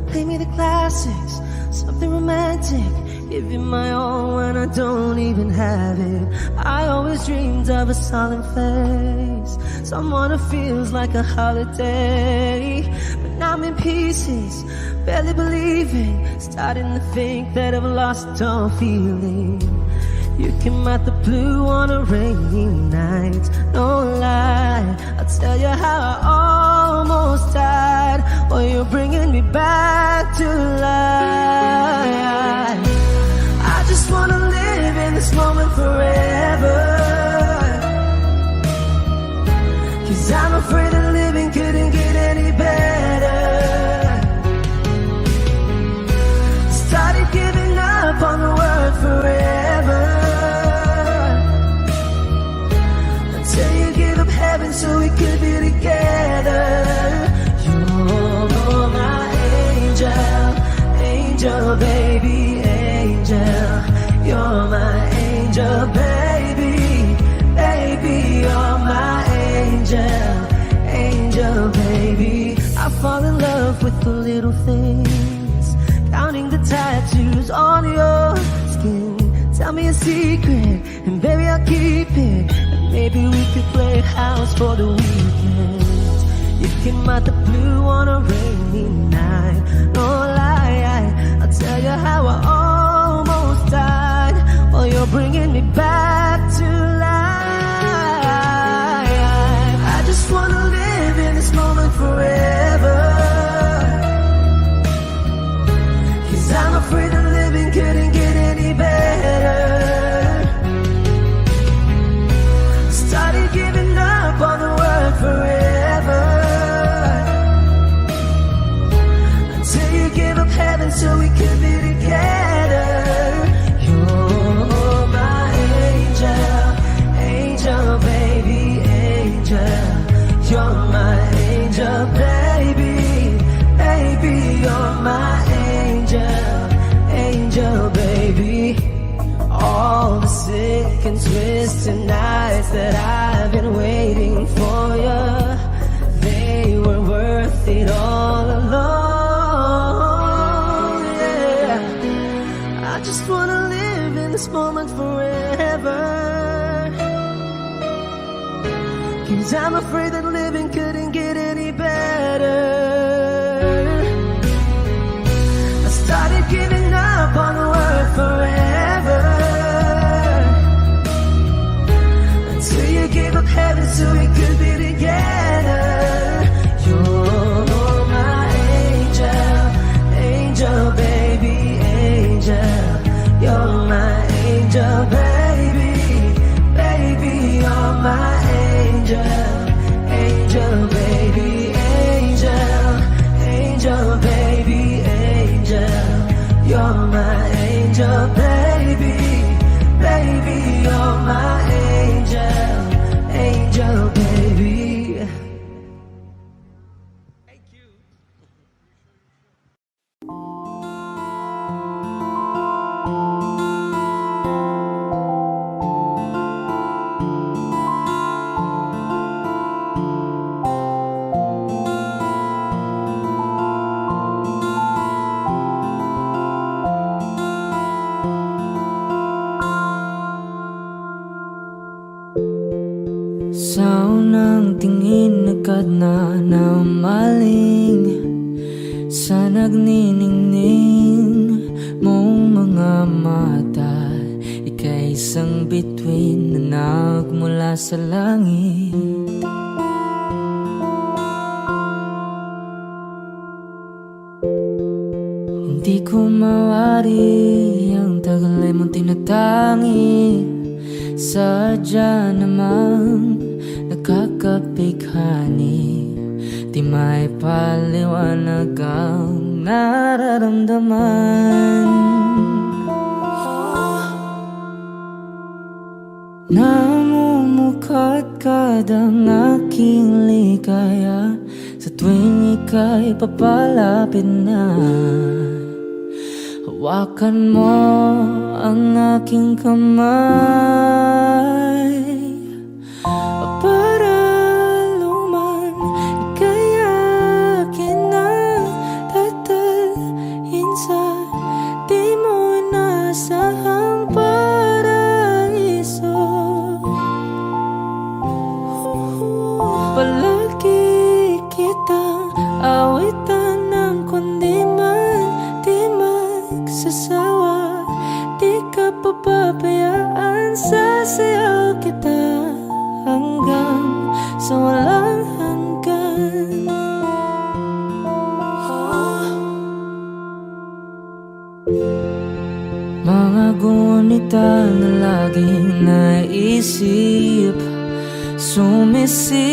S1: Play me the classics, something romantic. Give you my all when I don't even have it. I always dreamed of a solemn face, someone who feels like a holiday. But now I'm in pieces, barely believing, starting to think that I've lost all feeling. You came out the blue on a rainy night, no lie, I'll tell you how I almost died. Well, you're bringing me back to life. I just wanna live in this moment forever, 'cause I'm afraid that living couldn't get any better. Started giving up on the word forever, until you give up heaven so we could be together. You're my angel, angel baby, angel. You're my angel baby, baby. You're my angel, angel baby. I fall in love with the little things, counting the tattoos on your skin. Tell me a secret, and baby I'll keep it. And maybe we could play house for the weekend. You came out the blue on a rainy night, no lie, I'll tell you how I almost died. Well, you're bringing me back to life. I just wanna live in this moment forever, 'cause I'm afraid that living couldn't get any better. Started giving up on the word forever, until you gave up heaven so we could be together. You're my angel, angel baby, angel. You're my angel baby, baby. You're my angel, angel baby. All the sick and twisted nights that I've been waiting for you, they were worth it all alone, yeah. I just wanna live in this moment forever, 'cause I'm afraid that living couldn't get any better. I started giving up on the word forever, until you gave up heaven so we could be together. You're my angel, angel baby, angel. You're my angel baby, baby. You're my angel, tingin agad na namaling sa nagniningning mong mga mata. Ika'y isang bituin na nagmula sa langit. Hindi ko mawari ang tagal ay mong tinatangi. Sadya namang nakakapighani. Di may paliwanag ang nararamdaman. Namumukadkad ang aking ligaya sa tuwing ika'y papalapit na. Hawakan mo ang aking kamay para luman ika'y akin na tatalhin sa di mo inasahang paraiso. Palagi kitang awitan ng kundi man di magsasawa. Di ka papabayaan, sasayaw kita hanggang sa walang hanggan. Mga gunita na laging naisip, sumisilip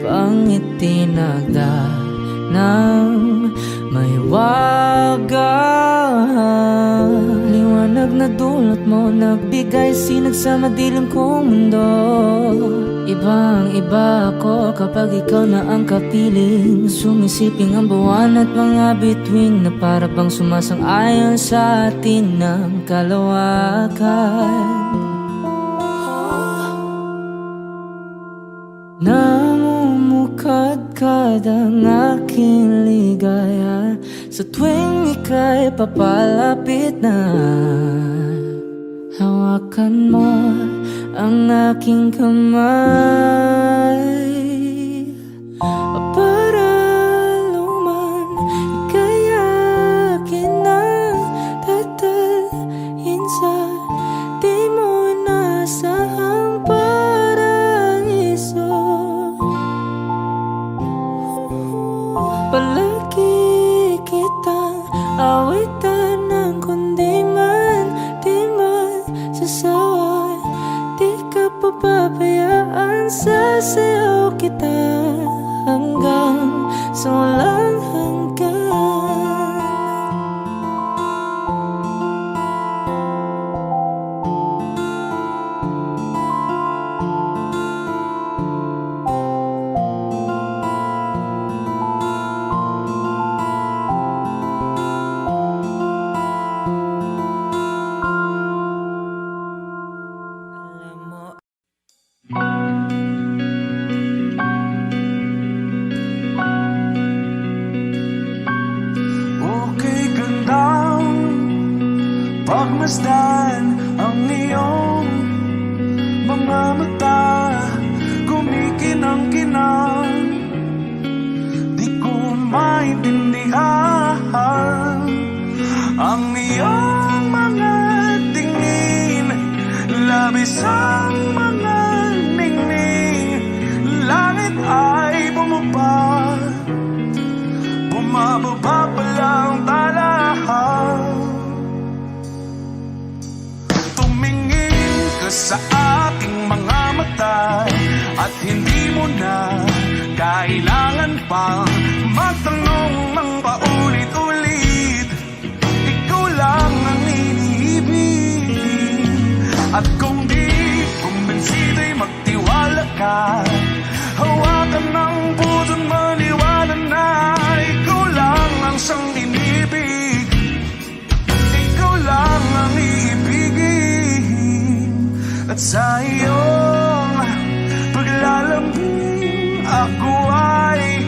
S1: ang itinagda ng may wagang liwanag na dulot mo, nagbigay sinag sa madilim kong mundo. Ibang iba ako kapag ikaw na ang kapiling. Sumisiping ang buwan at mga bituin na para bang sumasang-ayon sa atin ng kalawakan. Namumukadkad ang aking ligaya sa tuwing ika'y papalapit na. Hawakan mo ang aking kamay para luman ika'y akin na tatalhin sa di mo inasahang paraiso. Palagi kitang awitan ng kundi man di magsasawa. Di ka papabayaan, sasayaw kita hanggang sa walang hanggan.
S2: Okay, gandang pagmasdan ang iyong mga mata, kumikinang-kinang. Di ko maintindihan ang iyong mga tingin, labis ang mga ningning. Langit ay bumaba, bumababa pa lang talahan. Tumingin ka sa aking mga mata at hindi mo na kailangan pang magtanong ng paulit-ulit. Ikaw lang ang iniibig, at kung di kumbinsido'y magtiwala ka. Hawakan ng puso't maniwala na ikaw lang ang siyang inibig. Ikaw lang ang iibigin, at sa iyong paglalambing ako ay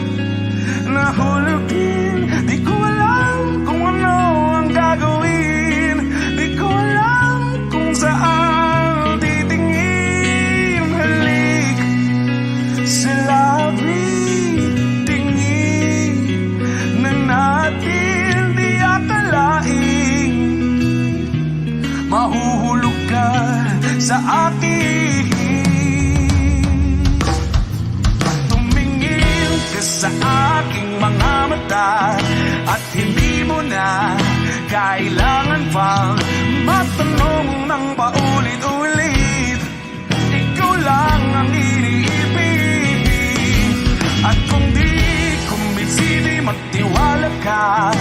S2: nahulugin. Di ko alam kung ano ang gagawin, di ko alam kung saan titingin. Halik,
S8: mga mata at hindi mo na kailangan pang matanong ng paulit-ulit. Ikaw lang ang iniibig. At kung di kumbinsi, di magtiwala ka.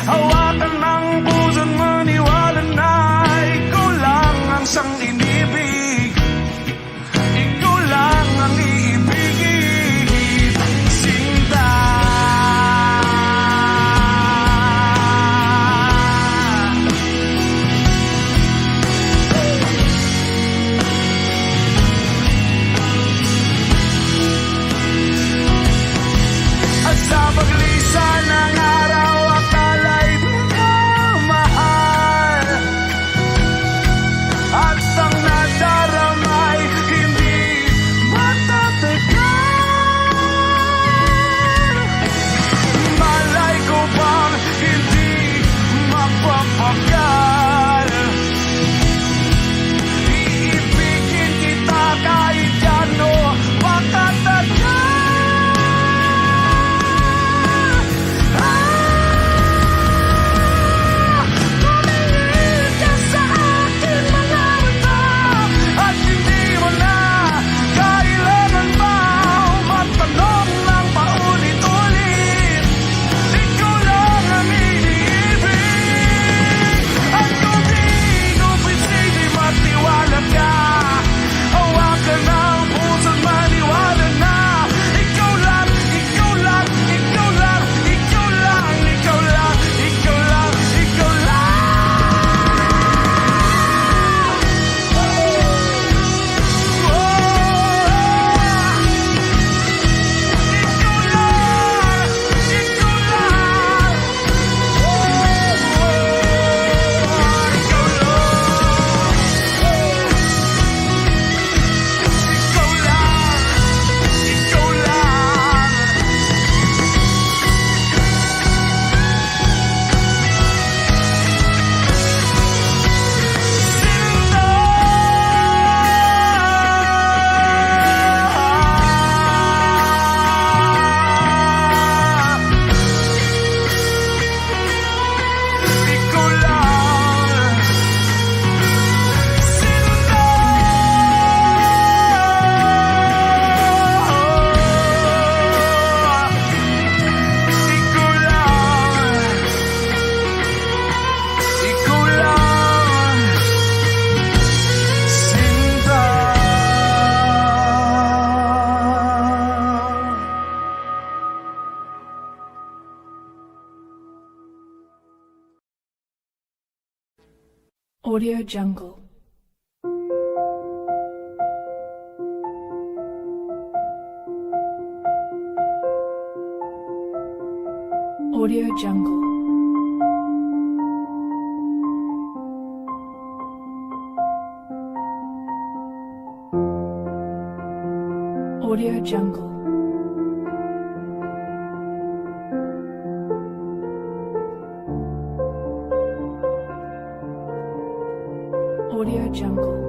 S8: Hawakan ng puso't maniwala na ikaw lang ang siyang inibig. Ikaw lang ang iibigin, Sinta. At sa paglisan ng araw, akala'y pinakamahal. At ang nadaramay hindi matatagal. Malay ko bang hindi mapapagal. Iibigin kita kahit gano makatagal. Tumingin ka sa akin mga mata at hindi mo na kailangan pa matanong ng paulit-ulit. Ikaw lang ang iniibig. At kung di kumbinsi, di magtiwala ka. Hawakan ng puso't maniwala na ikaw lang, ikaw lang, ikaw lang, ikaw lang, ikaw lang, ikaw lang, ikaw lang.
S9: Audio Jungle. Audio Jungle. Audio Jungle. Audio Jungle.